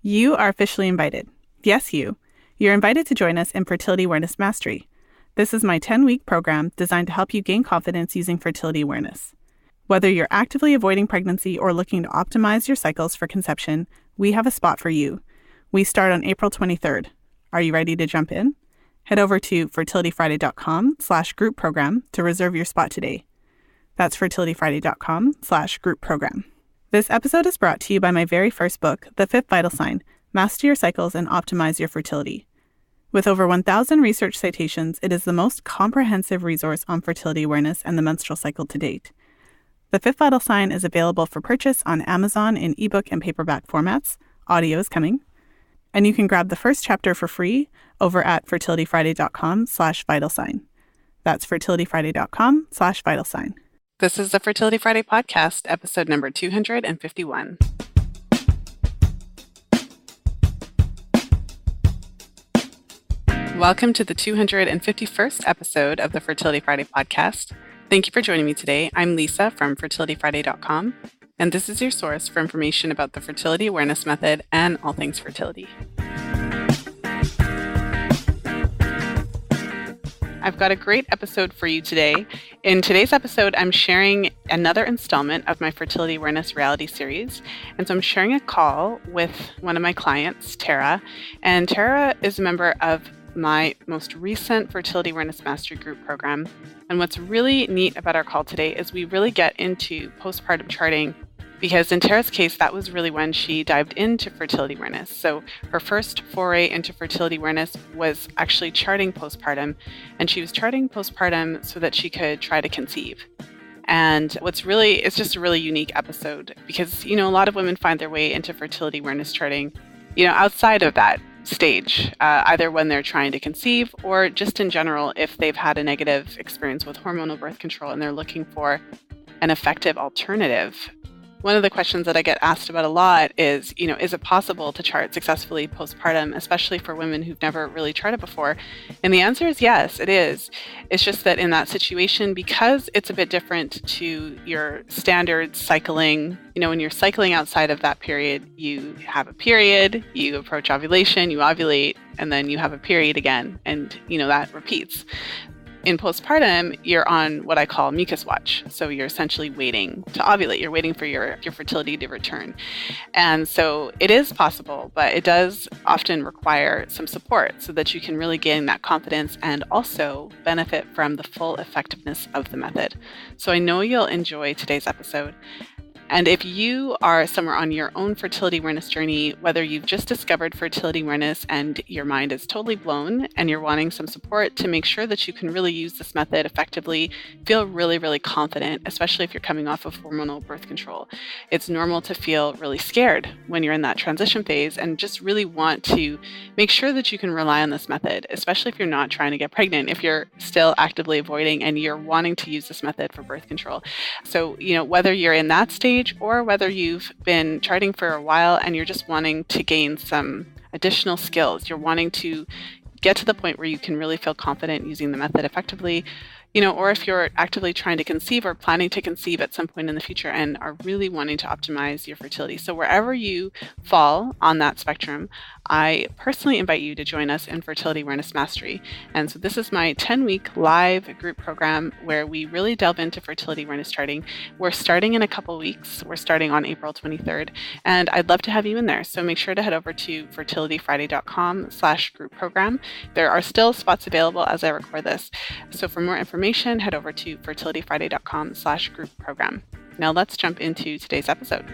You are officially invited. Yes, you. You're invited to join us in Fertility Awareness Mastery. This is my 10-week program designed to help you gain confidence using fertility awareness. Whether you're actively avoiding pregnancy or looking to optimize your cycles for conception, we have a spot for you. We start on April 23rd. Are you ready to jump in? Head over to fertilityfriday.com/group program to reserve your spot today. That's fertilityfriday.com/group program. This episode is brought to you by my very first book, The Fifth Vital Sign: Master Your Cycles and Optimize Your Fertility. With over 1,000 research citations, it is the most comprehensive resource on fertility awareness and the menstrual cycle to date. The Fifth Vital Sign is available for purchase on Amazon in ebook and paperback formats. Audio is coming. And you can grab the first chapter for free over at fertilityfriday.com/vital sign. That's fertilityfriday.com/vital sign. This is the Fertility Friday podcast, episode number 251. Welcome to the 251st episode of the Fertility Friday podcast. Thank you for joining me today. I'm Lisa from fertilityfriday.com, and this is your source for information about the fertility awareness method and all things fertility. I've got a great episode for you today. In today's episode, I'm sharing another installment of my fertility awareness reality series. And so I'm sharing a call with one of my clients, Tara. And Tara is a member of my most recent Fertility Awareness Mastery Group program. And what's really neat about our call today is we really get into postpartum charting, because in Tara's case, that was really when she dived into fertility awareness. So her first foray into fertility awareness was actually charting postpartum, and she was charting postpartum so that she could try to conceive. And it's just a really unique episode because, a lot of women find their way into fertility awareness charting, outside of that stage, either when they're trying to conceive or just in general, if they've had a negative experience with hormonal birth control and they're looking for an effective alternative. One of the questions that I get asked about a lot is it possible to chart successfully postpartum, especially for women who've never really charted before? And the answer is yes, it is. It's just that in that situation, because it's a bit different to your standard cycling, when you're cycling outside of that period, you have a period, you approach ovulation, you ovulate, and then you have a period again, and that repeats. In postpartum, you're on what I call mucus watch. So you're essentially waiting to ovulate. You're waiting for your fertility to return. And so it is possible, but it does often require some support so that you can really gain that confidence and also benefit from the full effectiveness of the method. So I know you'll enjoy today's episode. And if you are somewhere on your own fertility awareness journey, whether you've just discovered fertility awareness and your mind is totally blown and you're wanting some support to make sure that you can really use this method effectively, feel really, really confident, especially if you're coming off of hormonal birth control. It's normal to feel really scared when you're in that transition phase and just really want to make sure that you can rely on this method, especially if you're not trying to get pregnant, if you're still actively avoiding and you're wanting to use this method for birth control. So, whether you're in that stage or whether you've been charting for a while and you're just wanting to gain some additional skills, you're wanting to get to the point where you can really feel confident using the method effectively, or if you're actively trying to conceive or planning to conceive at some point in the future and are really wanting to optimize your fertility. So wherever you fall on that spectrum, I personally invite you to join us in Fertility Awareness Mastery. And so this is my 10-week live group program where we really delve into fertility awareness charting. We're starting in a couple weeks. We're starting on April 23rd, and I'd love to have you in there. So make sure to head over to fertilityfriday.com/group program. There are still spots available as I record this. So for more information, head over to fertilityfriday.com/group program. Now let's jump into today's episode.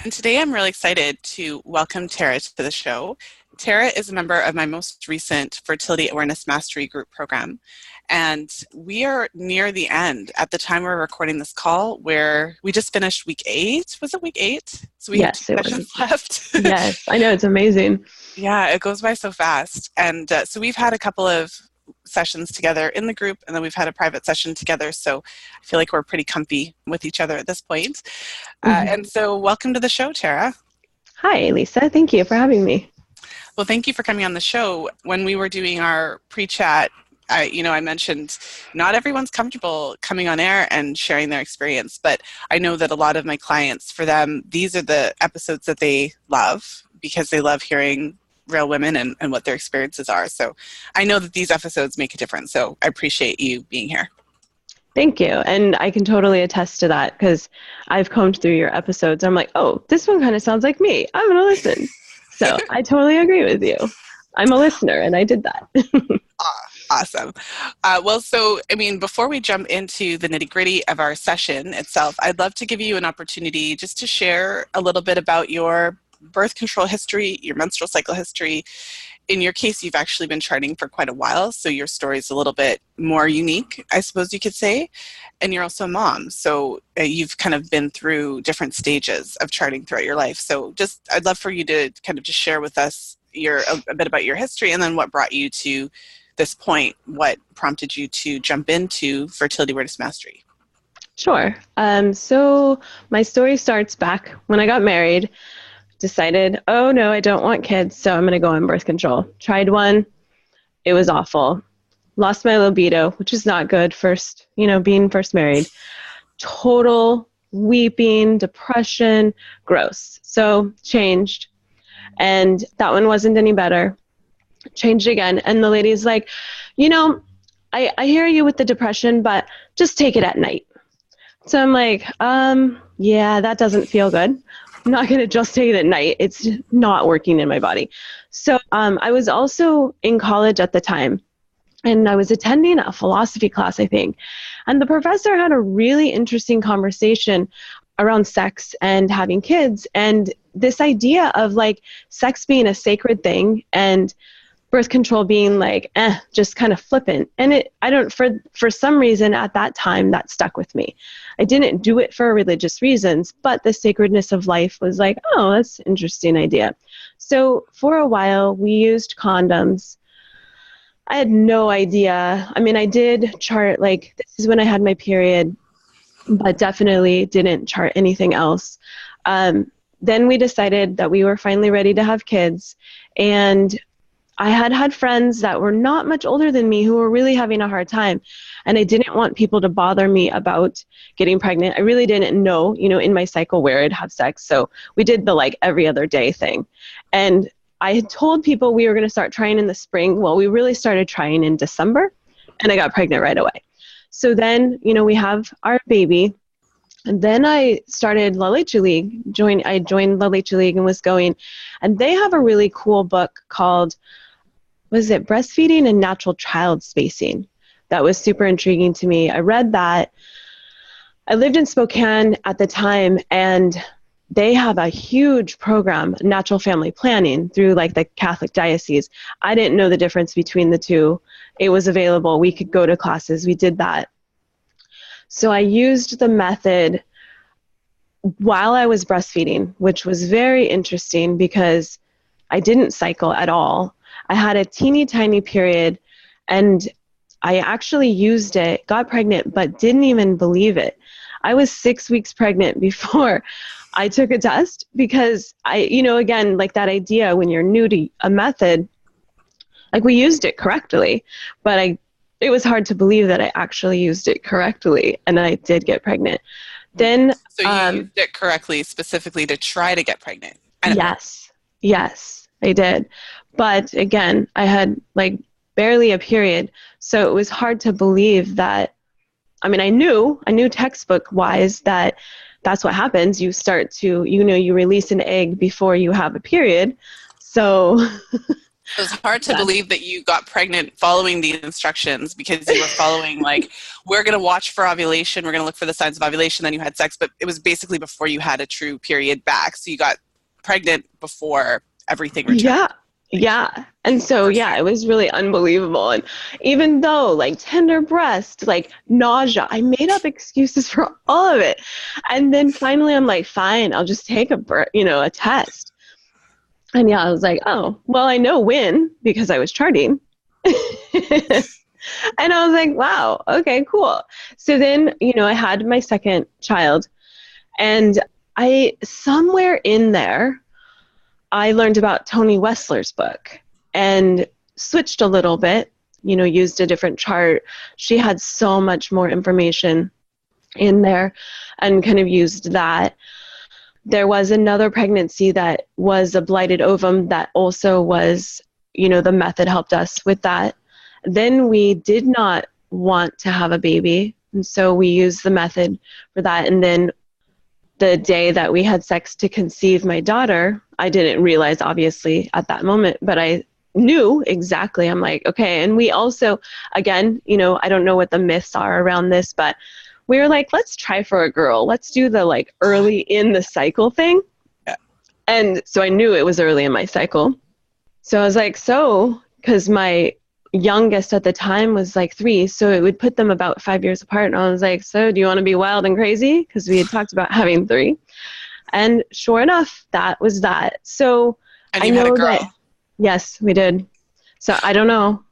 And today I'm really excited to welcome Tara to the show. Tara is a member of my most recent Fertility Awareness Mastery Group program. And we are near the end at the time we're recording this call, where we just finished week 8. Was it week 8? So we have 2 sessions left. Yes, I know. It's amazing. Yeah, it goes by so fast. And so we've had a couple of sessions together in the group, and then we've had a private session together. So I feel like we're pretty comfy with each other at this point. And so welcome to the show, Tara. Hi, Lisa. Thank you for having me. Well, thank you for coming on the show. When we were doing our pre-chat I mentioned not everyone's comfortable coming on air and sharing their experience, but I know that a lot of my clients, for them, these are the episodes that they love because they love hearing real women and what their experiences are. So I know that these episodes make a difference. So I appreciate you being here. Thank you. And I can totally attest to that because I've combed through your episodes. I'm like, oh, this one kind of sounds like me. I'm going to listen. So I totally agree with you. I'm a listener and I did that. Awesome. Before we jump into the nitty-gritty of our session itself, I'd love to give you an opportunity just to share a little bit about your birth control history, your menstrual cycle history. In your case, you've actually been charting for quite a while, so your story is a little bit more unique, I suppose you could say. And you're also a mom, so you've kind of been through different stages of charting throughout your life. So I'd love for you to kind of just share with us a bit about your history and then what brought you to this point, what prompted you to jump into fertility awareness mastery. Sure. So my story starts back when I got married. Decided, oh no, I don't want kids, so I'm going to go on birth control. Tried one. It was awful. Lost my libido, which is not good being first married. Total weeping, depression, gross. So changed. And that one wasn't any better. Changed again. And the lady's like, I hear you with the depression, but just take it at night. So I'm like, yeah, that doesn't feel good. I'm not going to just take it at night. It's not working in my body. So I was also in college at the time, and I was attending a philosophy class, I think. And the professor had a really interesting conversation around sex and having kids, and this idea of like sex being a sacred thing and birth control being like, just kind of flippant. And for some reason at that time that stuck with me. I didn't do it for religious reasons, but the sacredness of life was like, oh, that's an interesting idea. So for a while we used condoms. I had no idea. I mean, I did chart, like, this is when I had my period, but definitely didn't chart anything else. Then we decided that we were finally ready to have kids, and I had friends that were not much older than me who were really having a hard time, and I didn't want people to bother me about getting pregnant. I really didn't know, in my cycle where I'd have sex, so we did the like every other day thing. And I had told people we were going to start trying in the spring. Well, we really started trying in December, and I got pregnant right away. So then, we have our baby. And then I started La Leche League. I joined La Leche League and was going. And they have a really cool book called, Breastfeeding and Natural Child Spacing. That was super intriguing to me. I read that. I lived in Spokane at the time, and they have a huge program, natural family planning, through like the Catholic diocese. I didn't know the difference between the two. It was available. We could go to classes. We did that. So I used the method while I was breastfeeding, which was very interesting because I didn't cycle at all. I had a teeny tiny period, and I actually used it, got pregnant, but didn't even believe it. I was 6 weeks pregnant before I took a test because again, like that idea when you're new to a method, like we used it correctly, but it was hard to believe that I actually used it correctly, and I did get pregnant. Then, so you used it correctly, specifically to try to get pregnant. Yes, I did. But again, I had like barely a period, so it was hard to believe that. I mean, I knew textbook wise that that's what happens. You start to, you release an egg before you have a period. So it was hard to believe that you got pregnant following the instructions, because you were following like, we're going to watch for ovulation. We're going to look for the signs of ovulation. Then you had sex, but it was basically before you had a true period back. So you got pregnant before everything returned. Yeah. And so, it was really unbelievable. And even though like tender breast, like nausea, I made up excuses for all of it. And then finally I'm like, fine, I'll just take a test. And I was like, oh, well, I know when, because I was charting. And I was like, wow, okay, cool. So then, I had my second child, and somewhere in there, I learned about Tony Wessler's book and switched a little bit, used a different chart. She had so much more information in there and kind of used that. There was another pregnancy that was a blighted ovum that also was, the method helped us with that. Then we did not want to have a baby, and so we used the method for that. And then the day that we had sex to conceive my daughter, I didn't realize, obviously, at that moment, but I knew exactly. I'm like, okay. And we also, again, I don't know what the myths are around this, but we were like, let's try for a girl. Let's do the early in the cycle thing. Yeah. And so I knew it was early in my cycle. So I was like, because my youngest at the time was 3, so it would put them about 5 years apart. And I was like, so do you want to be wild and crazy? Because we had talked about having 3. And sure enough, that was that. So and you had a girl. Yes, we did. So I don't know.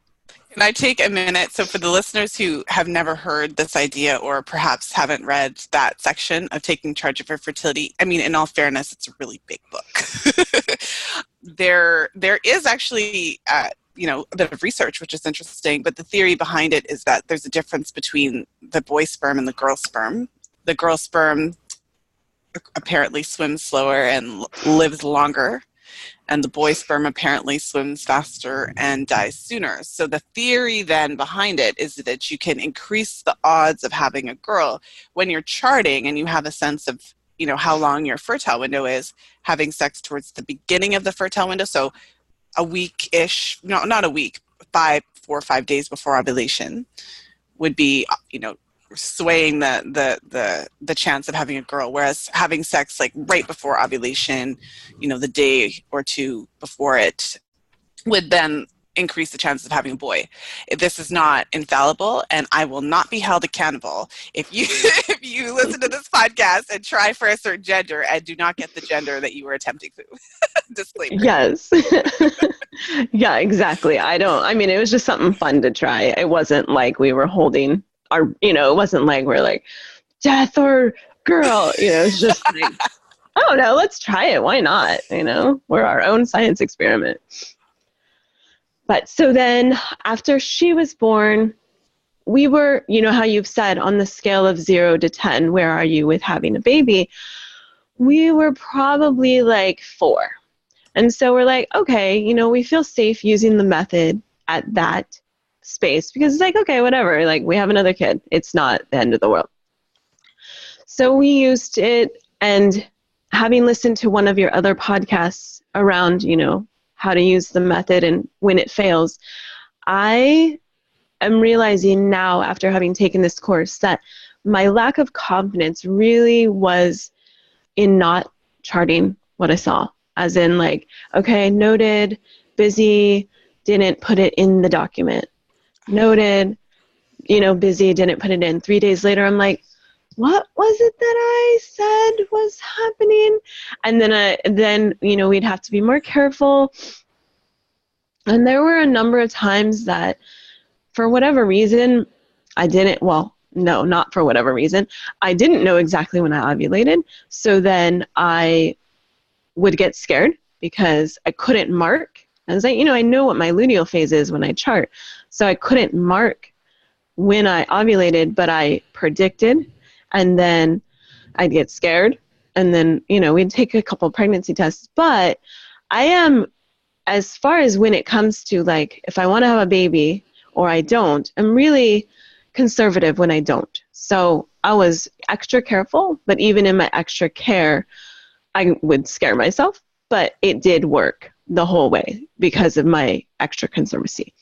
Can I take a minute? So for the listeners who have never heard this idea or perhaps haven't read that section of Taking Charge of Your Fertility, I mean, in all fairness, it's a really big book. There is actually, a bit of research, which is interesting, but the theory behind it is that there's a difference between the boy sperm and the girl sperm. The girl sperm apparently swims slower and lives longer, and the boy sperm apparently swims faster and dies sooner. So the theory then behind it is that you can increase the odds of having a girl when you're charting and you have a sense of, how long your fertile window is, having sex towards the beginning of the fertile window. So a week-ish, no, not a week, 4 or 5 days before ovulation would be, swaying the chance of having a girl, whereas having sex right before ovulation, the day or two before it, would then increase the chances of having a boy. This is not infallible, and I will not be held accountable if you if you listen to this podcast and try for a certain gender and do not get the gender that you were attempting to. Disclaimer. Yes. Yeah, exactly. It was just something fun to try. It wasn't like we were holding it wasn't like we're like, death or girl, it's just I don't know, let's try it. Why not? We're our own science experiment. But so then after she was born, we were, how you've said, on the scale of 0 to 10, where are you with having a baby? We were probably 4. And so we're like, okay, we feel safe using the method at that space because it's okay, whatever, we have another kid. It's not the end of the world. So we used it, and having listened to one of your other podcasts around, how to use the method and when it fails, I am realizing now, after having taken this course, that my lack of confidence really was in not charting what I saw. As in okay, noted, busy, didn't put it in the document. Noted, busy, didn't put it in. 3 days later, I'm like, what was it that I said was happening? And then we'd have to be more careful. And there were a number of times that, for whatever reason, not for whatever reason, I didn't know exactly when I ovulated. So then I would get scared because I couldn't mark. I was like, I know what my luteal phase is when I chart. So I couldn't mark when I ovulated, but I predicted. And then I'd get scared. And then, we'd take a couple of pregnancy tests. But I am, as far as when it comes to if I want to have a baby or I don't, I'm really conservative when I don't. So I was extra careful, but even in my extra care, I would scare myself. But it did work the whole way because of my extra conservancy.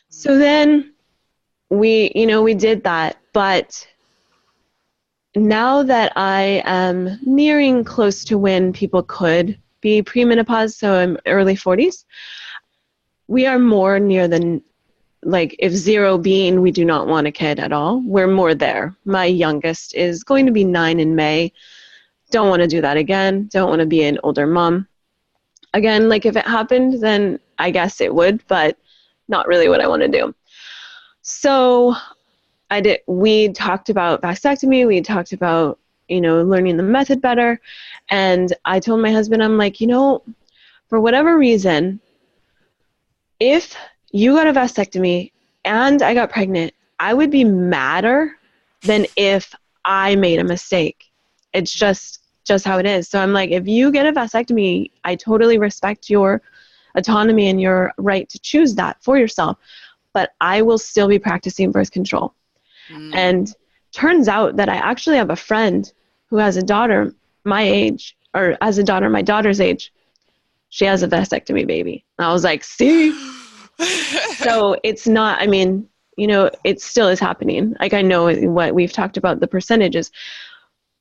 So then we did that. But now that I am nearing close to when people could be premenopause, so I'm early 40s, we are more near the, if 0 being we do not want a kid at all, we're more there. My youngest is going to be 9 in May. Don't want to do that again. Don't want to be an older mom. Again, if it happened, then I guess it would, but not really what I want to do. So we talked about vasectomy. We talked about, learning the method better. And I told my husband, I'm like, for whatever reason, if you got a vasectomy and I got pregnant, I would be madder than if I made a mistake. It's just how it is. So I'm like, if you get a vasectomy, I totally respect your autonomy and your right to choose that for yourself, but I will still be practicing birth control. And turns out that I actually have a friend who has a daughter my age, or has a daughter my daughter's age. She has a vasectomy baby. And I was like, see? So it's not, I mean, you know, it still is happening. Like, I know what we've talked about, the percentages,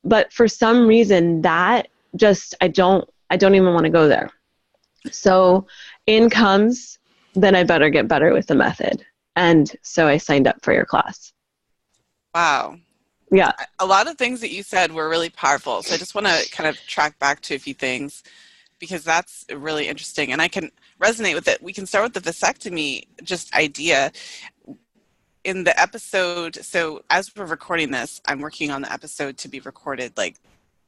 but for some reason that just, I don't even want to go there. So in comes, then I better get better with the method. And so I signed up for your class. Wow. Yeah. A lot of things that you said were really powerful. So I just want to kind of track back to a few things, because that's really interesting. And I can resonate with it. We can start with the vasectomy just idea. In the episode, so as we're recording this, I'm working on the episode to be recorded like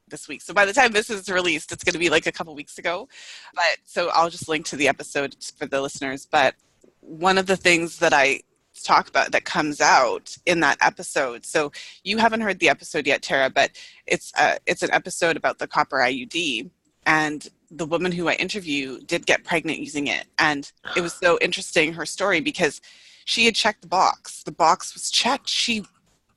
this week. So by the time this is released, it's going to be like a couple weeks ago. But so I'll just link to the episode for the listeners. But one of the things that I talk about that comes out in that episode, so you haven't heard the episode yet, Tara, but it's an episode about the copper IUD, and the woman who I interview did get pregnant using it. And it was so interesting, her story, because she had checked the box. The box was checked. She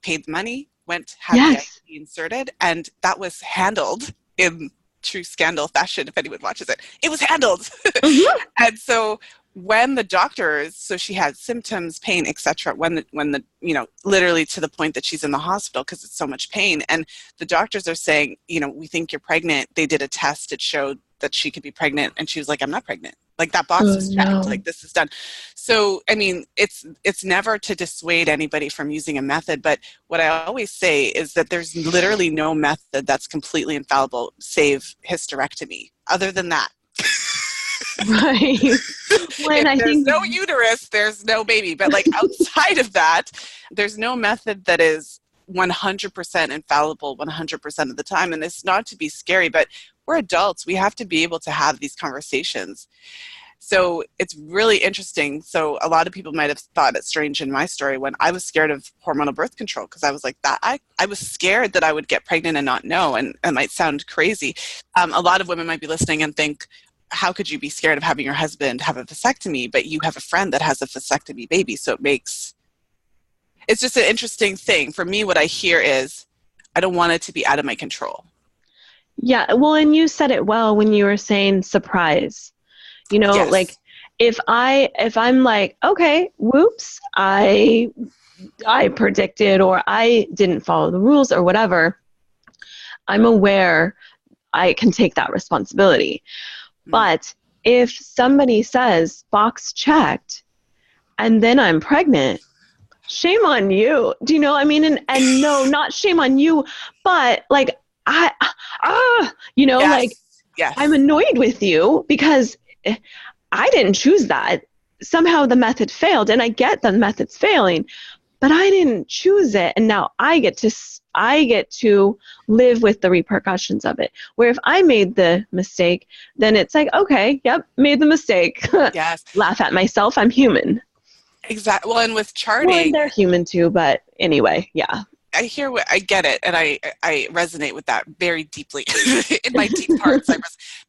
paid the money, had the IUD inserted, and that was handled in true Scandal fashion. If anyone watches it, it was handled. Mm-hmm. And so when the doctors, so she had symptoms, pain, etc. When the you know, literally to the point that she's in the hospital because it's so much pain, and the doctors are saying, you know, we think you're pregnant. They did a test. It showed that she could be pregnant, and she was like, I'm not pregnant. Like, that box was checked. No. Like, this is done. So, I mean, it's never to dissuade anybody from using a method, but what I always say is that there's literally no method that's completely infallible, save hysterectomy. Other than that. Right. When if there's no uterus, there's no baby. But like, outside of that, there's no method that is 100% infallible 100% of the time. And it's not to be scary, but we're adults. We have to be able to have these conversations. So it's really interesting. So a lot of people might have thought it strange in my story when I was scared of hormonal birth control, because I was like that. I was scared that I would get pregnant and not know. And it might sound crazy. A lot of women might be listening and think, how could you be scared of having your husband have a vasectomy, but you have a friend that has a vasectomy baby? So it's just an interesting thing. For me, what I hear is, I don't want it to be out of my control. Yeah, well, and you said it well when you were saying surprise. You know, yes. Like if I'm like, okay, whoops, I predicted, or I didn't follow the rules or whatever, I'm aware I can take that responsibility. Mm-hmm. But if somebody says box checked and then I'm pregnant, shame on you. Do you know what I mean? And no, not shame on you, but like, you know, yes. Like, yes. I'm annoyed with you because I didn't choose that. Somehow the method failed, and I get the method's failing, but I didn't choose it. And now I get to live with the repercussions of it. Where if I made the mistake, then it's like, okay, yep, made the mistake. Yes. Laugh at myself. I'm human. Exactly. Well, and with charting, well, and they're human too, but anyway, yeah. I get it, and I resonate with that very deeply in my deep parts.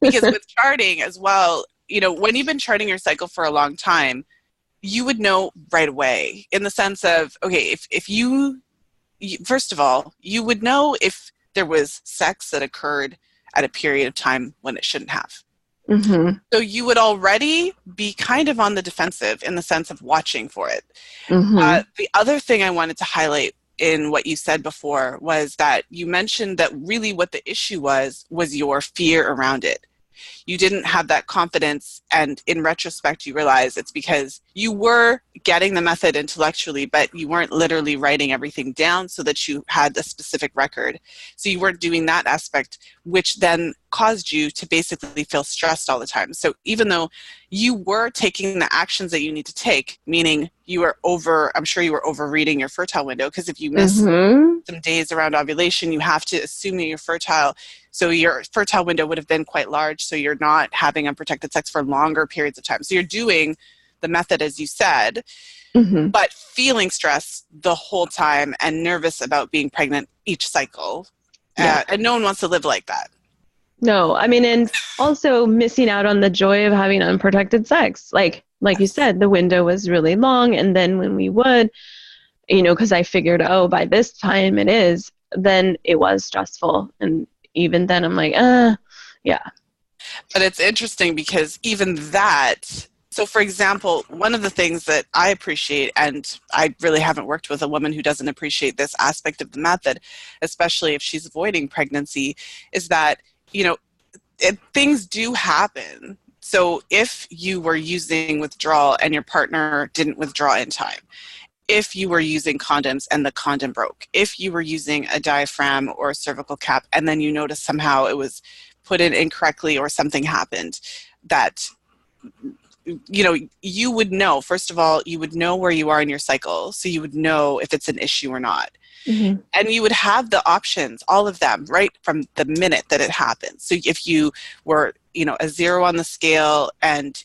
Because with charting as well, you know, when you've been charting your cycle for a long time, you would know right away, in the sense of, okay, if you first of all, you would know if there was sex that occurred at a period of time when it shouldn't have. Mm-hmm. So you would already be kind of on the defensive in the sense of watching for it. Mm-hmm. The other thing I wanted to highlight in what you said before was that you mentioned that really what the issue was your fear around it. You didn't have that confidence, and in retrospect, you realize it's because you were getting the method intellectually, but you weren't literally writing everything down so that you had a specific record. So you weren't doing that aspect, which then caused you to basically feel stressed all the time. So even though you were taking the actions that you need to take, meaning I'm sure you were overreading your fertile window, because if you miss some days around ovulation, you have to assume that you're fertile. So your fertile window would have been quite large, so you're not having unprotected sex for longer periods of time. So you're doing the method, as you said, Mm-hmm. but feeling stress the whole time and nervous about being pregnant each cycle. Yeah. And no one wants to live like that. No, I mean, and also missing out on the joy of having unprotected sex. Like Yes. you said, the window was really long. And then when we would, because I figured, oh, by this time it is, then it was stressful. And even then I'm like, yeah. But it's interesting because even that, so for example, one of the things that I appreciate, and I really haven't worked with a woman who doesn't appreciate this aspect of the method, especially if she's avoiding pregnancy, is that, things do happen. So if you were using withdrawal and your partner didn't withdraw in time, if you were using condoms and the condom broke, if you were using a diaphragm or a cervical cap and then you noticed somehow it was put in incorrectly or something happened, that you would know, first of all, you would know where you are in your cycle, so you would know if it's an issue or not. Mm-hmm. And you would have the options, all of them, right from the minute that it happens. So if you were, a 0 on the scale and,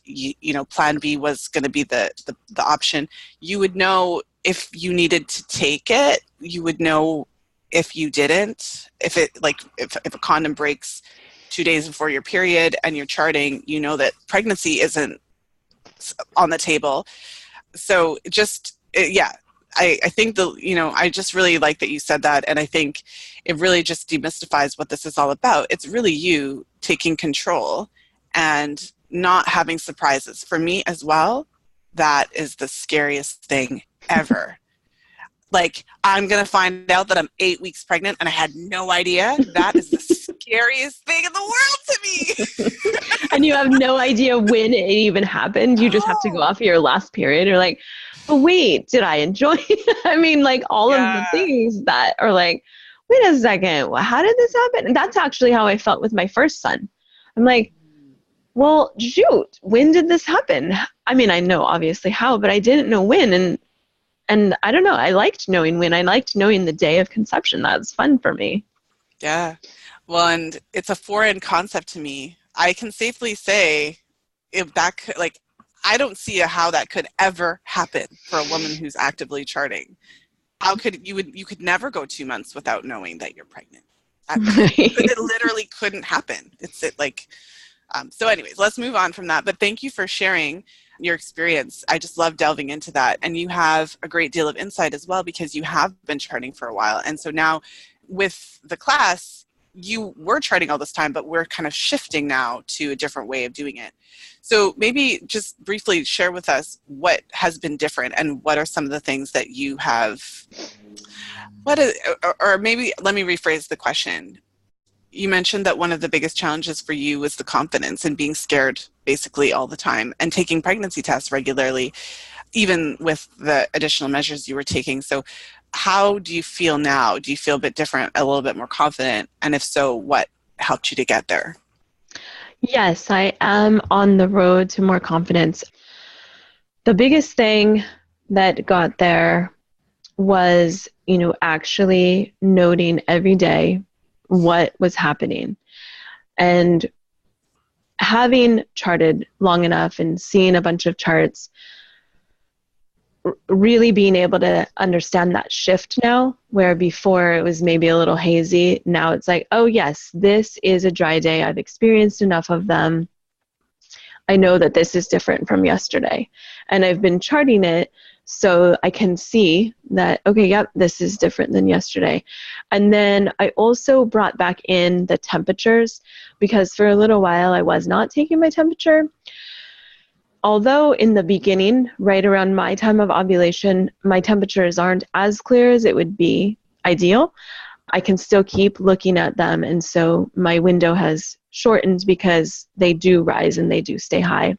plan B was going to be the option, you would know if you needed to take it. You would know if you didn't. If a condom breaks 2 days before your period and you're charting, you know that pregnancy isn't on the table. So I think I just really like that you said that, and I think it really just demystifies what this is all about. It's really you taking control and not having surprises. For me as well, that is the scariest thing ever. Like, I'm going to find out that I'm 8 weeks pregnant and I had no idea. That is the scariest thing in the world to me. And you have no idea when it even happened. You just have to go off of your last period. You're like, but wait, did I enjoy it? I mean, like all of the things that are like, wait a second, how did this happen? And that's actually how I felt with my first son. I'm like, well, shoot, when did this happen? I mean, I know obviously how, but I didn't know when. And I don't know, I liked knowing when. I liked knowing the day of conception. That's fun for me. Yeah. Well, and it's a foreign concept to me. I can safely say if that could, I don't see how that could ever happen for a woman who's actively charting. How could you could never go 2 months without knowing that you're pregnant. It literally couldn't happen. So anyways, let's move on from that. But thank you for sharing your experience. I just love delving into that. And you have a great deal of insight as well because you have been charting for a while. And so now with the class, you were charting all this time, but we're kind of shifting now to a different way of doing it. So maybe just briefly share with us what has been different and what are some of the things that you have, or maybe let me rephrase the question. You mentioned that one of the biggest challenges for you was the confidence and being scared basically all the time and taking pregnancy tests regularly, even with the additional measures you were taking. So how do you feel now? Do you feel a bit different, a little bit more confident? And if so, what helped you to get there? Yes, I am on the road to more confidence. The biggest thing that got there was, actually noting every day what was happening. And having charted long enough and seeing a bunch of charts, really being able to understand that shift now, where before it was maybe a little hazy. Now it's like, oh yes, this is a dry day. I've experienced enough of them. I know that this is different from yesterday. And I've been charting it so I can see that, okay, yep, this is different than yesterday. And then I also brought back in the temperatures because for a little while I was not taking my temperature. Although in the beginning, right around my time of ovulation, my temperatures aren't as clear as it would be ideal, I can still keep looking at them. And so my window has shortened because they do rise and they do stay high.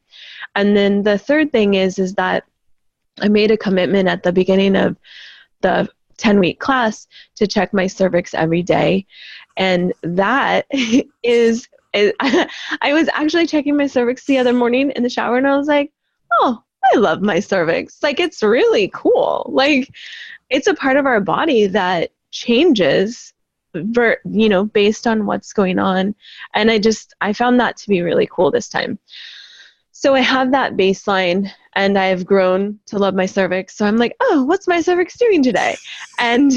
And then the third thing is that I made a commitment at the beginning of the 10-week class to check my cervix every day. And that is I was actually checking my cervix the other morning in the shower and I was like, oh, I love my cervix. Like, it's really cool. Like, it's a part of our body that changes, based on what's going on. And I found that to be really cool this time. So I have that baseline, and I've grown to love my cervix. So I'm like, oh, what's my cervix doing today? And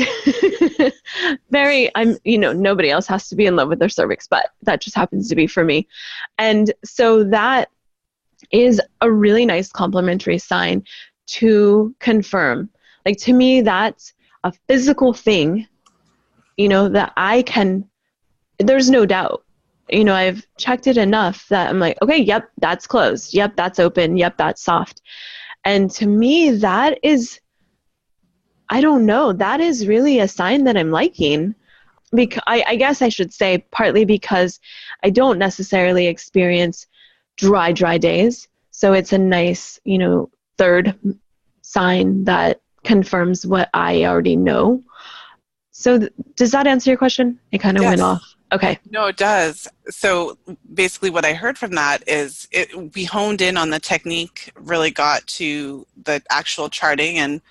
nobody else has to be in love with their cervix, but that just happens to be for me. And so that is a really nice complementary sign to confirm. Like, to me, that's a physical thing, that there's no doubt. I've checked it enough that I'm like, okay, yep, that's closed. Yep, that's open. Yep, that's soft. And to me, that is, I don't know, that is really a sign that I'm liking. Because I guess I should say partly because I don't necessarily experience dry days. So it's a nice, third sign that confirms what I already know. So does that answer your question? It kind of went off. Okay. No, it does. So basically what I heard from that is we honed in on the technique, really got to the actual charting, and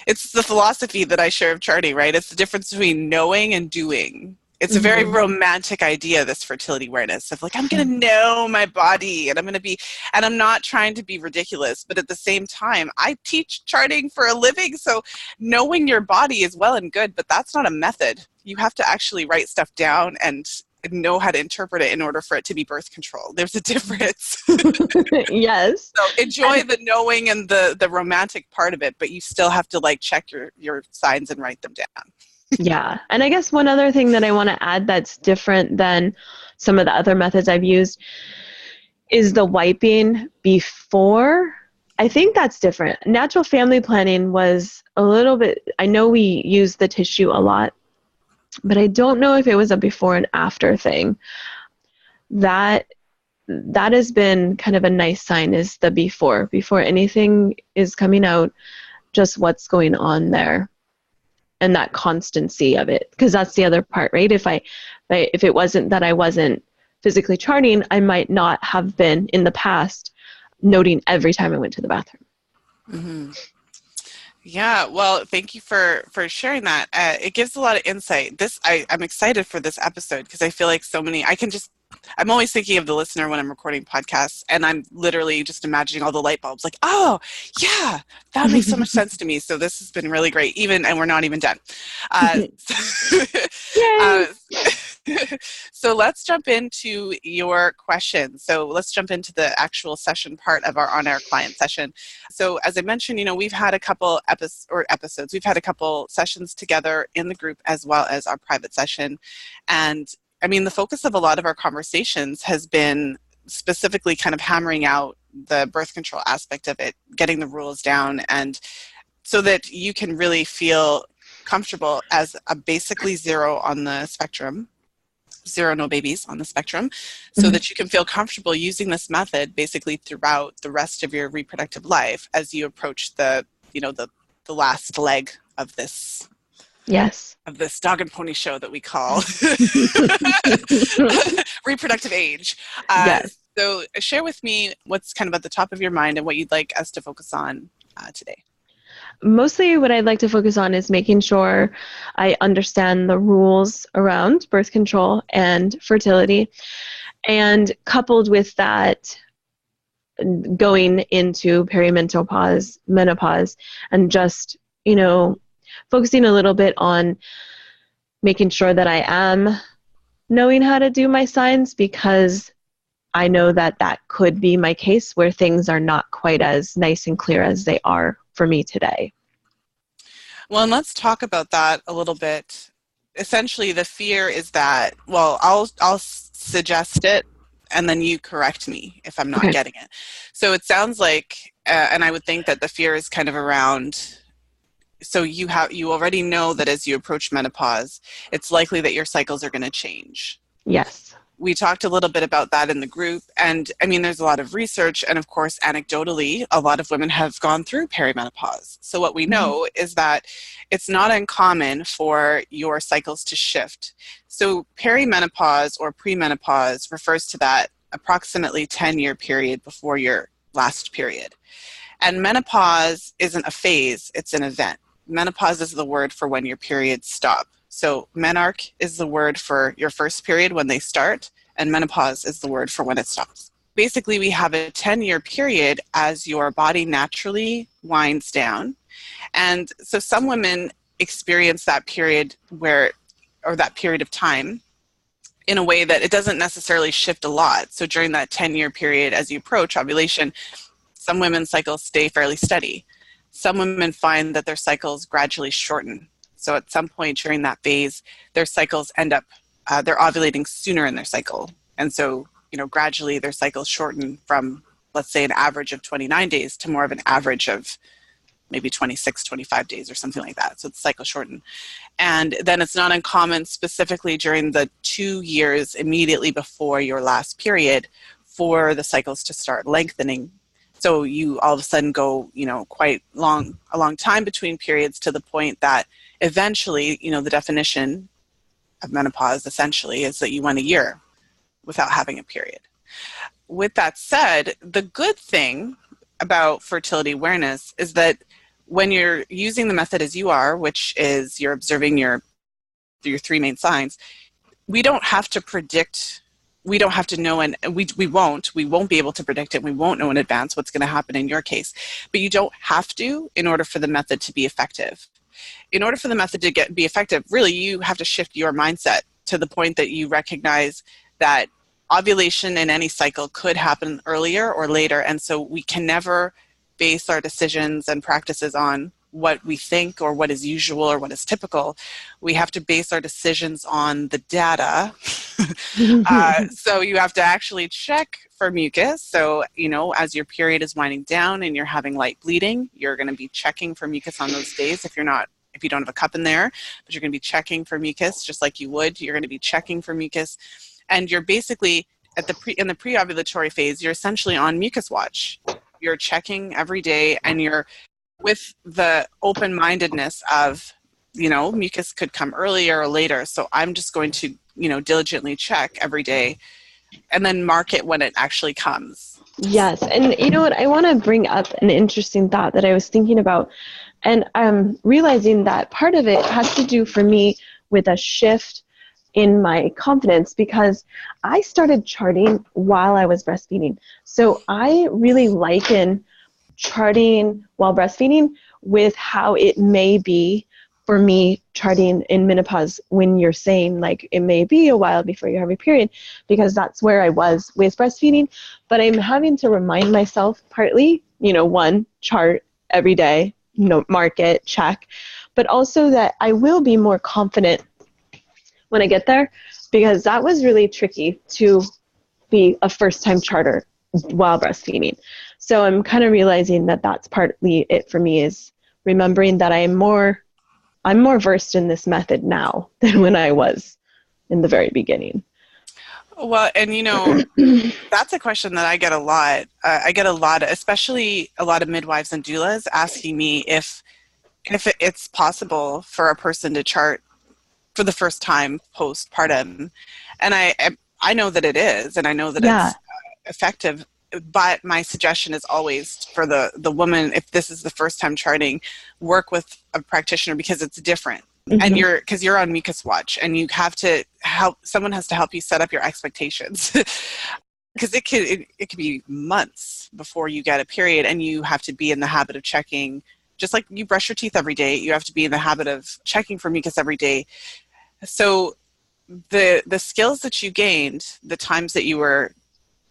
it's the philosophy that I share of charting, right? It's the difference between knowing and doing. It's a very romantic idea, this fertility awareness of like, I'm going to know my body and I'm not trying to be ridiculous, but at the same time, I teach charting for a living. So knowing your body is well and good, but that's not a method. You have to actually write stuff down and know how to interpret it in order for it to be birth control. There's a difference. Yes. So enjoy the knowing and the romantic part of it, but you still have to check your signs and write them down. Yeah. And I guess one other thing that I want to add that's different than some of the other methods I've used is the wiping before. I think that's different. Natural family planning was a little bit, I know we use the tissue a lot, but I don't know if it was a before and after thing. That has been kind of a nice sign, is the before anything is coming out, just what's going on there. And that constancy of it, because that's the other part, right? If it wasn't that I wasn't physically charting, I might not have been in the past noting every time I went to the bathroom. Mm-hmm. Yeah, well, thank you for sharing that. It gives a lot of insight. I'm excited for this episode because I feel like I'm always thinking of the listener when I'm recording podcasts, and I'm literally just imagining all the light bulbs like, oh, yeah, that makes so much sense to me. So this has been really great, and we're not even done. So let's jump into your questions. So let's jump into the actual session part of our on-air client session. So as I mentioned, we've had a couple episodes. We've had a couple sessions together in the group as well as our private session. And I mean, the focus of a lot of our conversations has been specifically kind of hammering out the birth control aspect of it, getting the rules down, and so that you can really feel comfortable as a basically zero on the spectrum, zero, no babies on the spectrum, so that you can feel comfortable using this method basically throughout the rest of your reproductive life as you approach the last leg of this. Yes. Of this dog and pony show that we call reproductive age. Yes. So share with me what's kind of at the top of your mind and what you'd like us to focus on today. Mostly what I'd like to focus on is making sure I understand the rules around birth control and fertility. And coupled with that, going into perimenopause, menopause, and just, focusing a little bit on making sure that I am knowing how to do my signs, because I know that could be my case where things are not quite as nice and clear as they are for me today. Well, and let's talk about that a little bit. Essentially, the fear is that, well, I'll suggest it, and then you correct me if I'm not getting it. So it sounds like, and I would think that the fear is kind of around, so you already know that as you approach menopause, it's likely that your cycles are going to change. Yes. We talked a little bit about that in the group, and I mean, there's a lot of research, and of course, anecdotally, a lot of women have gone through perimenopause. So what we know is that it's not uncommon for your cycles to shift. So perimenopause or premenopause refers to that approximately 10-year period before your last period. And menopause isn't a phase, it's an event. Menopause is the word for when your periods stop. So menarche is the word for your first period when they start, and menopause is the word for when it stops. basically we have a 10-year period as your body naturally winds down. And so some women experience that period or that period of time in a way that it doesn't necessarily shift a lot. So during that 10-year period, as you approach ovulation, some women's cycles stay fairly steady. Some women find that their cycles gradually shorten. So at some point during that phase, their cycles end up, they're ovulating sooner in their cycle. And so, gradually their cycles shorten from, let's say, an average of 29 days to more of an average of maybe 26, 25 days or something like that. So the cycle shorten. And then it's not uncommon, specifically during the 2 years immediately before your last period, for the cycles to start lengthening. So you all of a sudden go, quite a long time between periods, to the point that eventually, the definition of menopause essentially is that you went a year without having a period. With that said, the good thing about fertility awareness is that when you're using the method as you are, which is you're observing your 3 main signs, we don't have to predict. We don't have to know, and we won't be able to predict it. We won't know in advance what's going to happen in your case, but you don't have to in order for the method to be effective. In order for the method to be effective, really, you have to shift your mindset to the point that you recognize that ovulation in any cycle could happen earlier or later, and so we can never base our decisions and practices on what we think or what is usual or what is typical. We have to base our decisions on the data. So you have to actually check for mucus. So, as your period is winding down and you're having light bleeding, you're going to be checking for mucus on those days. If you don't have a cup in there, but you're going to be checking for mucus just like you would. You're going to be checking for mucus. And you're basically in the pre-ovulatory phase, you're essentially on mucus watch. You're checking every day, and you're with the open-mindedness of, mucus could come earlier or later. So I'm just going to, diligently check every day and then mark it when it actually comes. Yes. And you know what? I want to bring up an interesting thought that I was thinking about. And I'm realizing that part of it has to do for me with a shift in my confidence, because I started charting while I was breastfeeding. So I really liken charting while breastfeeding with how it may be for me charting in menopause, when you're saying like it may be a while before you have a period, because that's where I was with breastfeeding. But I'm having to remind myself, partly, one, chart every day, mark it, check, but also that I will be more confident when I get there, because that was really tricky to be a first-time charter while breastfeeding. So I'm kind of realizing that that's partly it for me, is remembering that I'm more versed in this method now than when I was in the very beginning. Well, and that's a question that I get a lot. Especially a lot of midwives and doulas asking me if it's possible for a person to chart for the first time postpartum. And I know that it is, and I know that it's effective. But my suggestion is always for the woman, if this is the first time charting, work with a practitioner, because it's different. Mm-hmm. And you're on mucus watch, and you have to someone has to help you set up your expectations. Because it could be months before you get a period, and you have to be in the habit of checking. Just like you brush your teeth every day, you have to be in the habit of checking for mucus every day. So the skills that you gained, the times that you were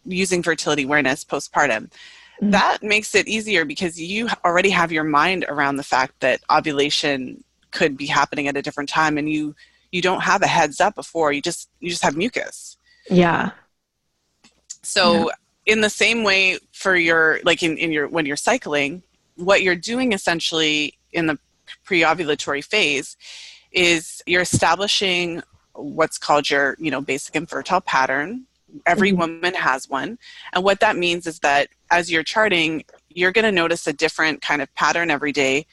using fertility awareness postpartum, that makes it easier, because you already have your mind around the fact that ovulation could be happening at a different time, and you don't have a heads up before. You just have mucus. Yeah. So in the same way for your, like in your, when you're cycling, what you're doing essentially in the pre-ovulatory phase is you're establishing what's called your, basic infertile pattern. Every woman has one. And what that means is that as you're charting, you're going to notice a different kind of pattern every day,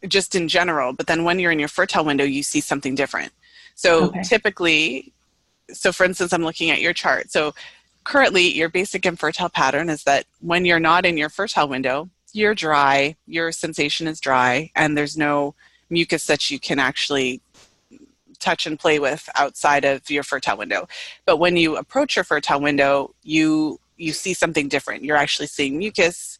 just in general. But then when you're in your fertile window, you see something different. So typically, for instance, I'm looking at your chart. So currently, your basic infertile pattern is that when you're not in your fertile window, you're dry, your sensation is dry, and there's no mucus that you can actually touch and play with outside of your fertile window. But when you approach your fertile window, you you see something different. You're actually seeing mucus.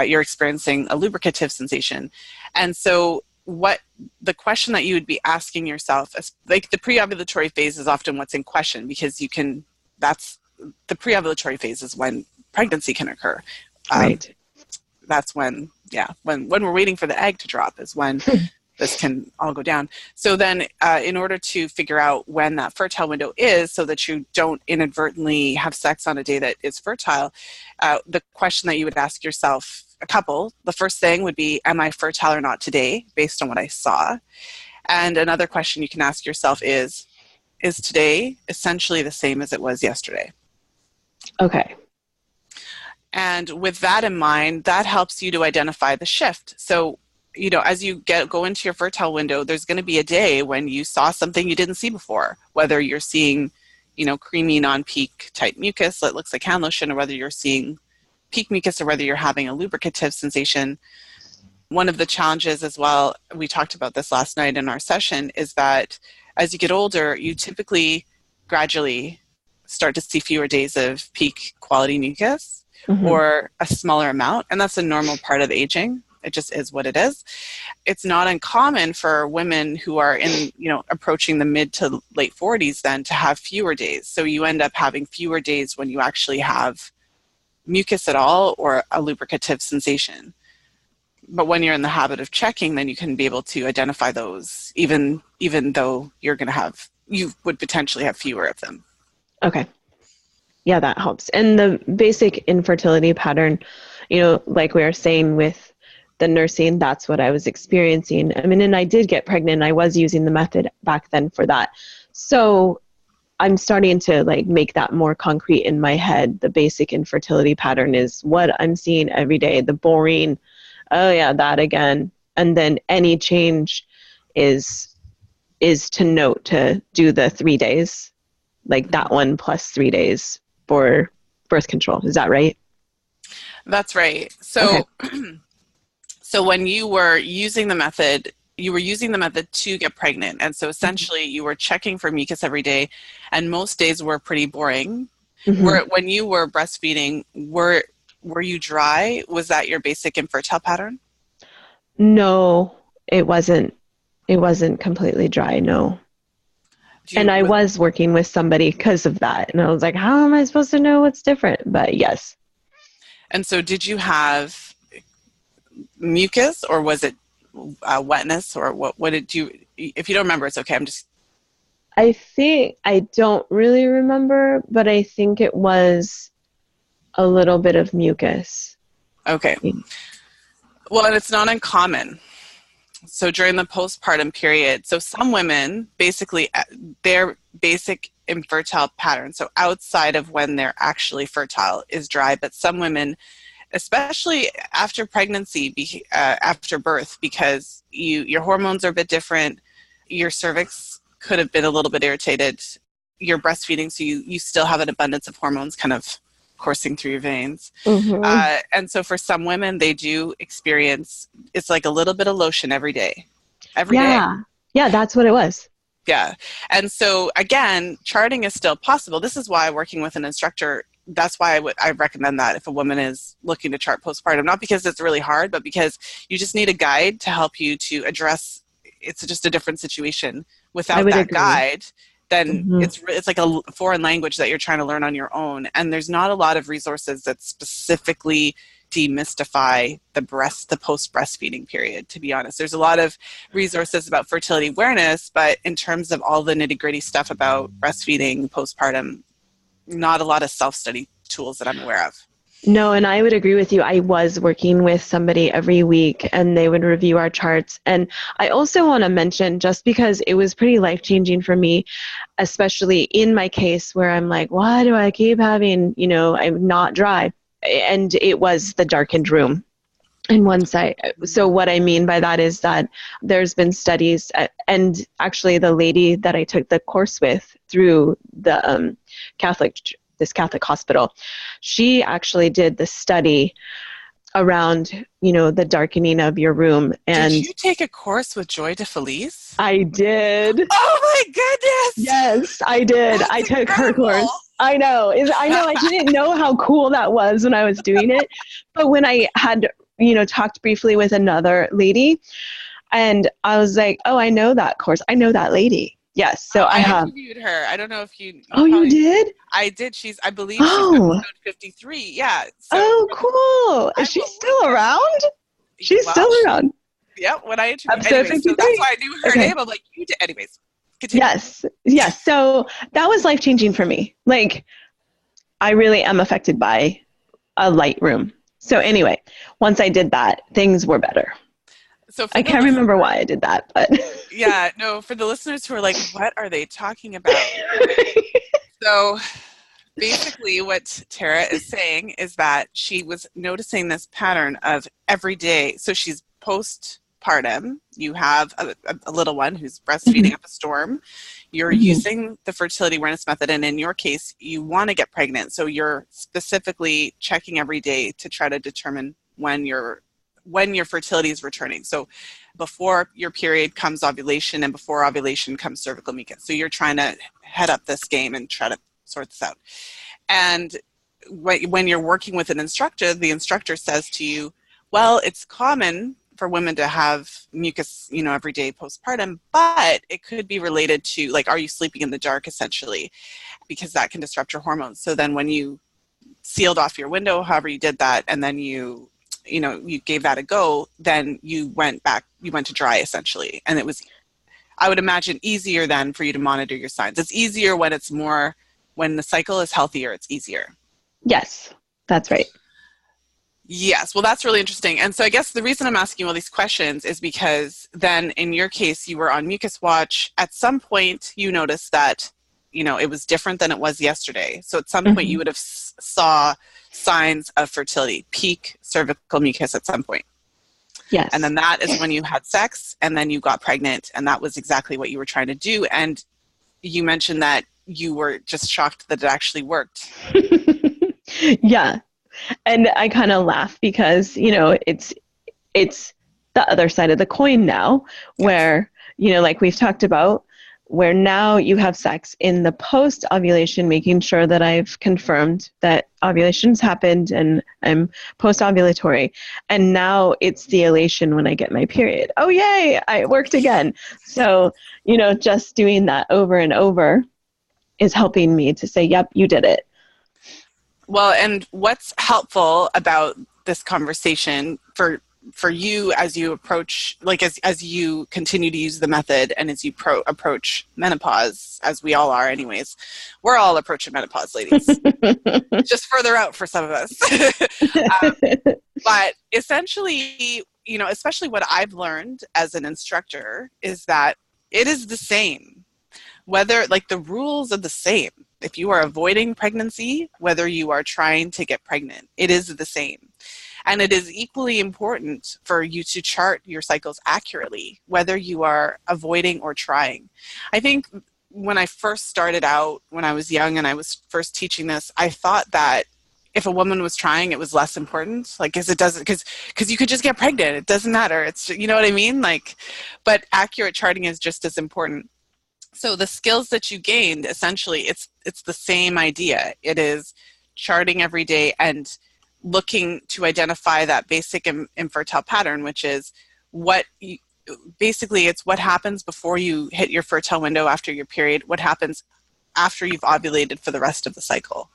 You're experiencing a lubricative sensation. And so what the question that you would be asking yourself, like the pre-ovulatory phase is often what's in question, because that's the pre-ovulatory phase is when pregnancy can occur. Right. That's when we're waiting for the egg to drop is when this can all go down. So then in order to figure out when that fertile window is, so that you don't inadvertently have sex on a day that is fertile, the question that you would ask yourself, the first thing would be, am I fertile or not today, based on what I saw? And another question you can ask yourself is today essentially the same as it was yesterday? Okay. And with that in mind, that helps you to identify the shift. So, as you go into your fertile window, there's going to be a day when you saw something you didn't see before, whether you're seeing, creamy non-peak type mucus that looks like hand lotion, or whether you're seeing peak mucus, or whether you're having a lubricative sensation. One of the challenges as well, we talked about this last night in our session, is that as you get older, you typically gradually start to see fewer days of peak quality mucus, or a smaller amount. And that's a normal part of aging. It just is what it is. It's not uncommon for women who are in, approaching the mid to late 40s then to have fewer days. So you end up having fewer days when you actually have mucus at all or a lubricative sensation. But when you're in the habit of checking, then you can be able to identify those, even though you would potentially have fewer of them. Okay. Yeah, that helps. And the basic infertility pattern, like we were saying with the nursing, that's what I was experiencing. I mean, and I did get pregnant. I was using the method back then for that. So I'm starting to make that more concrete in my head. The basic infertility pattern is what I'm seeing every day, the boring, oh yeah, that again. And then any change is to note to do the 3 days, like that one plus 3 days for birth control. Is that right? That's right. So, okay. So when you were using the method, to get pregnant. And so essentially you were checking for mucus every day, and most days were pretty boring. When you were breastfeeding, were you dry? Was that your basic infertile pattern? No, it wasn't. It wasn't completely dry, no. And I was working with somebody because of that. And I was like, how am I supposed to know what's different? But yes. And so did you have mucus, or was it wetness, or what did you, if you don't remember, it's okay. I don't really remember, but I think it was a little bit of mucus. Okay. Well, and it's not uncommon. So during the postpartum period, so some women, basically their basic infertile pattern, so outside of when they're actually fertile, is dry, but some women, especially after pregnancy, after birth, because your hormones are a bit different, your cervix could have been a little bit irritated, you're breastfeeding, so you still have an abundance of hormones kind of coursing through your veins. And so for some women, they do experience, it's like a little bit of lotion every day. Yeah, that's what it was. Yeah. And so again, charting is still possible. This is why working with an instructor, that's why I recommend that if a woman is looking to chart postpartum, not because it's really hard, but because you just need a guide to help you to address, it's just a different situation. Without that guide, then it's like a foreign language that you're trying to learn on your own. And there's not a lot of resources that specifically demystify the post-breastfeeding period, to be honest. There's a lot of resources about fertility awareness, but in terms of all the nitty-gritty stuff about breastfeeding, postpartum, not a lot of self-study tools that I'm aware of. No, and I would agree with you. I was working with somebody every week, and they would review our charts. And I also want to mention, just because it was pretty life-changing for me, especially in my case where I'm like, why do I keep having, I'm not dry? And it was the darkened room in one side. So what I mean by that is that there's been studies, and actually the lady that I took the course with through the this Catholic hospital, she actually did the study around, the darkening of your room. And did you take a course with Joy DeFelice? I did. Oh my goodness! Yes, I did. I took her course. I know. I didn't know how cool that was when I was doing it. But when I had, talked briefly with another lady, and I was like, oh, I know that course. I know that lady. Yes. So I have. interviewed her. I don't know if you Oh, probably, you did? I did. I believe she's episode 53. Yeah. So, oh, cool. Is she still around? She's still around. Yep. When I interviewed, Episode anyways, so 53? that's why I knew her name. I'm like, you did. Anyways, continue. Yes. So that was life-changing for me. Like, I really am affected by a light room. So anyway, once I did that, things were better. So I can't remember why I did that, but yeah, no, for the listeners who are like, what are they talking about? So basically what Tara is saying is that she was noticing this pattern of every day. So she's postpartum. You have a little one who's breastfeeding up a storm. You're using the fertility awareness method, and in your case, you want to get pregnant. So you're specifically checking every day to try to determine when your fertility is returning. So before your period comes ovulation, and before ovulation comes cervical mucus. So you're trying to head up this game and try to sort this out. And when you're working with an instructor, the instructor says to you, well, it's common for women to have mucus, every day postpartum, but it could be related to, like, are you sleeping in the dark, essentially, because that can disrupt your hormones. So then when you sealed off your window, however you did that, and then you gave that a go, then you went to dry, essentially. And it was, I would imagine, easier then for you to monitor your signs. It's easier when the cycle is healthier, it's easier. Yes, that's right. Yes, well, that's really interesting. And so I guess the reason I'm asking all these questions is because then in your case, you were on Mucus Watch. At some point, you noticed that, it was different than it was yesterday. So at some point, you would have saw signs of fertility, peak cervical mucus at some point. Yes. And then that is when you had sex, and then you got pregnant, and that was exactly what you were trying to do. And you mentioned that you were just shocked that it actually worked. Yeah. And I kind of laugh because, it's the other side of the coin now, where, like we've talked about, where now you have sex in the post-ovulation, making sure that I've confirmed that ovulation's happened and I'm post-ovulatory. And now it's the elation when I get my period. Oh, yay, I worked again. So, just doing that over and over is helping me to say, yep, you did it. Well, and what's helpful about this conversation for you as you approach, like as you continue to use the method and as you approach menopause, as we all are anyways, we're all approaching menopause, ladies. Just further out for some of us. But essentially, especially what I've learned as an instructor is that it is the same. Whether, like, the rules are the same. If you are avoiding pregnancy, whether you are trying to get pregnant, it is the same. And it is equally important for you to chart your cycles accurately, whether you are avoiding or trying. I think when I first started out, when I was young and I was first teaching this, I thought that if a woman was trying, it was less important. Like, because you could just get pregnant. It doesn't matter. It's, you know what I mean? Like, but accurate charting is just as important. So the skills that you gained, essentially, it's the same idea. It is charting every day and looking to identify that basic infertile pattern, which is basically it's what happens before you hit your fertile window after your period, what happens after you've ovulated for the rest of the cycle.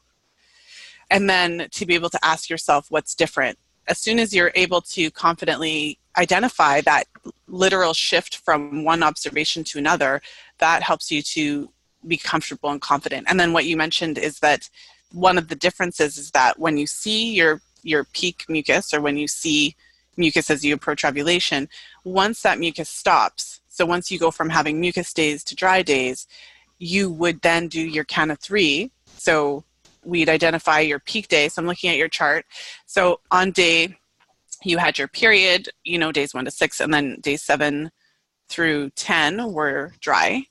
And then to be able to ask yourself what's different. As soon as you're able to confidently identify that literal shift from one observation to another, that helps you to be comfortable and confident. And then what you mentioned is that one of the differences is that when you see your peak mucus, or when you see mucus as you approach ovulation, once that mucus stops, so once you go from having mucus days to dry days, you would then do your count of 3. So we'd identify your peak day. So I'm looking at your chart. So on day, you had your period, days 1 to 6, and then days 7 through 10 were dry.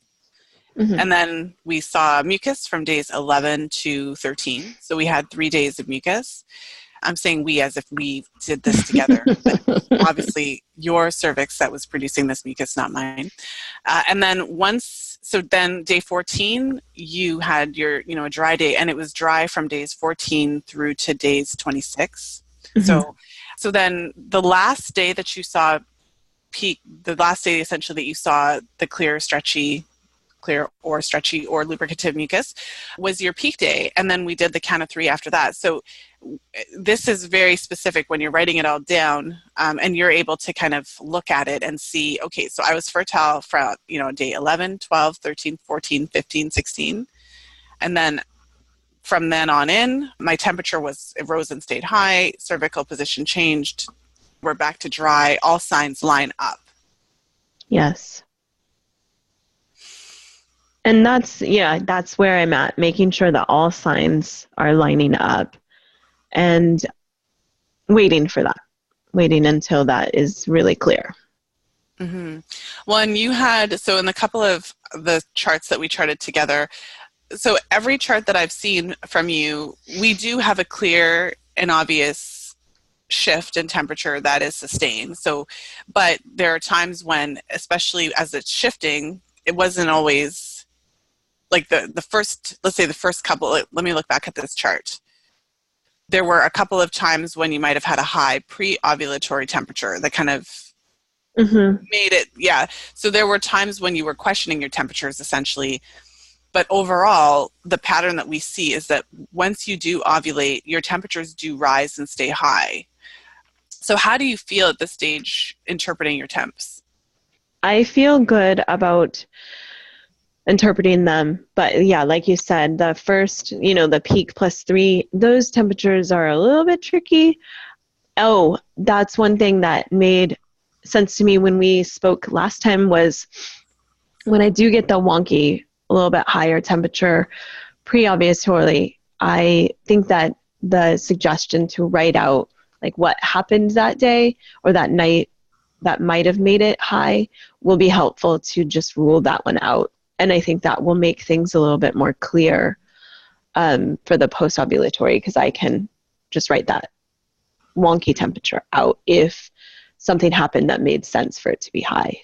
Mm-hmm. And then we saw mucus from days 11 to 13. So we had 3 days of mucus. I'm saying we as if we did this together. But obviously, your cervix that was producing this mucus, not mine. And then once so then day 14, you had your, a dry day, and it was dry from days 14 through to days 26. Mm-hmm. So then the last day that you saw peak, the last day essentially that you saw the clear or stretchy or lubricative mucus was your peak day. And then we did the count of 3 after that. So this is very specific when you're writing it all down, and you're able to kind of look at it and see, okay, so I was fertile from, day 11, 12, 13, 14, 15, 16. And then from then on in, my temperature it rose and stayed high, cervical position changed, we're back to dry, all signs line up. Yes. And that's where I'm at, making sure that all signs are lining up and waiting until that is really clear. Mm-hmm. Well, and you had, so in a couple of the charts that we charted together, so every chart that I've seen from you, we do have a clear and obvious shift in temperature that is sustained. So, but there are times when, especially as it's shifting, it wasn't always like the first, let's say the first couple, let me look back at this chart. There were a couple of times when you might have had a high pre-ovulatory temperature that kind of made it, So there were times when you were questioning your temperatures essentially. But overall, the pattern that we see is that once you do ovulate, your temperatures do rise and stay high. So how do you feel at this stage interpreting your temps? I feel good about interpreting them. But yeah, like you said, the first, the peak plus 3, those temperatures are a little bit tricky. Oh, that's one thing that made sense to me when we spoke last time was when I do get the wonky, a little bit higher temperature pre-ovulatorily, I think that the suggestion to write out like what happened that day or that night that might have made it high will be helpful to just rule that one out. And I think that will make things a little bit more clear for the post-ovulatory, because I can just write that wonky temperature out if something happened that made sense for it to be high.